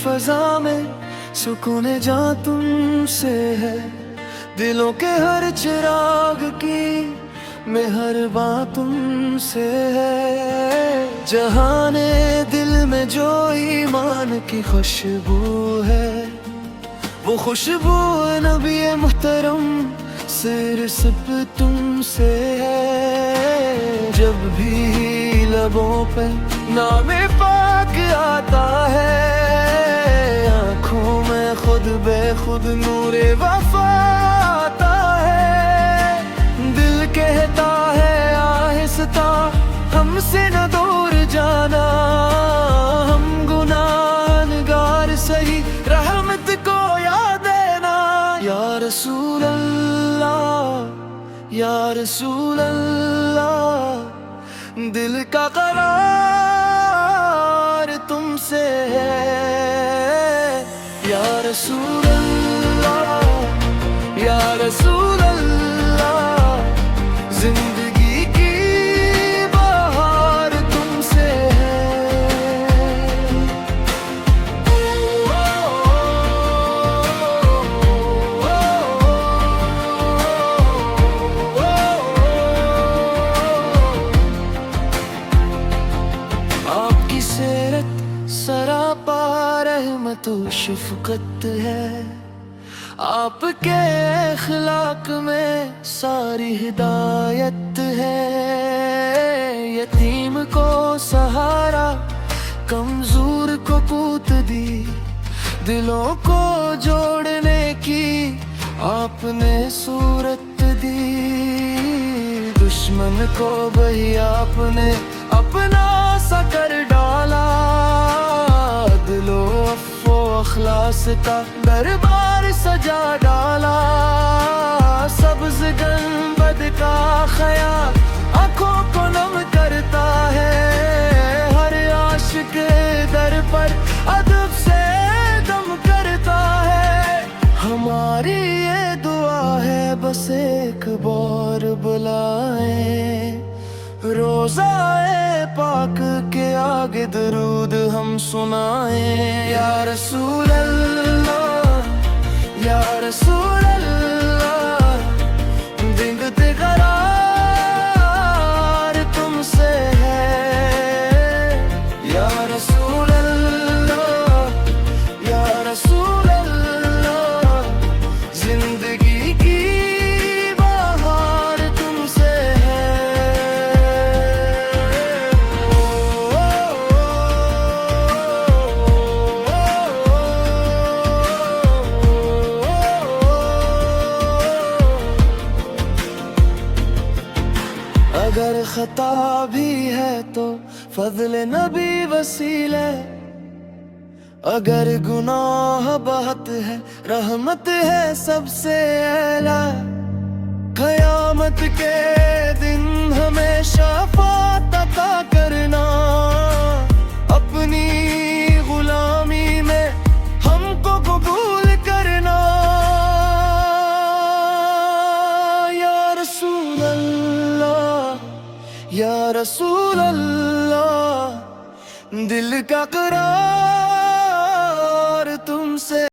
فضا میں سکون جاں تم سے ہے، دلوں کے ہر چراغ کی مہرباں تم سے ہے، جہان دل میں جو ایمان کی خوشبو ہے، وہ خوشبو نبی محترم صرف تم سے ہے، جب بھی لبوں پہ نام پاک آتا ہے، آنکھوں میں خود بے خود نور وفا آتا ہے، دل کہتا ہے آہستہ ہم سے نہ دور جانا، ہم گناہگار سہی رحمت کو یاد دینا، یا رسول اللہ یا رسول اللہ، دل کا قرار تم سے ہے، یا رسول اللہ یا رسول اللہ، زندگی کی بہار تم سے ہے۔ آپ کی سیرت سراپا رحمت و شفقت ہے، آپ کے اخلاق میں ساری ہدایت ہے، یتیم کو سہارا کمزور کو قوت دی، دلوں کو جوڑنے کی آپ نے صورت دی، دشمن کو بھی آپ نے اپنا سا کر ڈالا، عدل و عفو و اخلاص کا دربار سجا ڈالا، سبز گنبد کا خیال آنکھوں کو نم کرتا ہے، ہر عاشق در پر ادب سے دم کرتا ہے، ہماری یہ دعا ہے بس ایک بار بلائیں، روزہ پاک کے آگے درود ہم سنائیں، یا رسول اللہ یا رسول اللہ، دنگتے قرار تم سے ہے، یا رسول اللہ یا رسول اللہ، زندگی کی بہار تم سے ہے۔ اگر خطا بھی ہے تو فضل نبی وسیلہ، اگر گناہ بہت ہے رحمت ہے سب سے اعلیٰ، قیامت کے دن ہمیں شفاعت عطا کرنا، اپنی غلامی میں ہم کو قبول کرنا، یا رسول اللہ یا رسول اللہ، دل کا قرار تم سے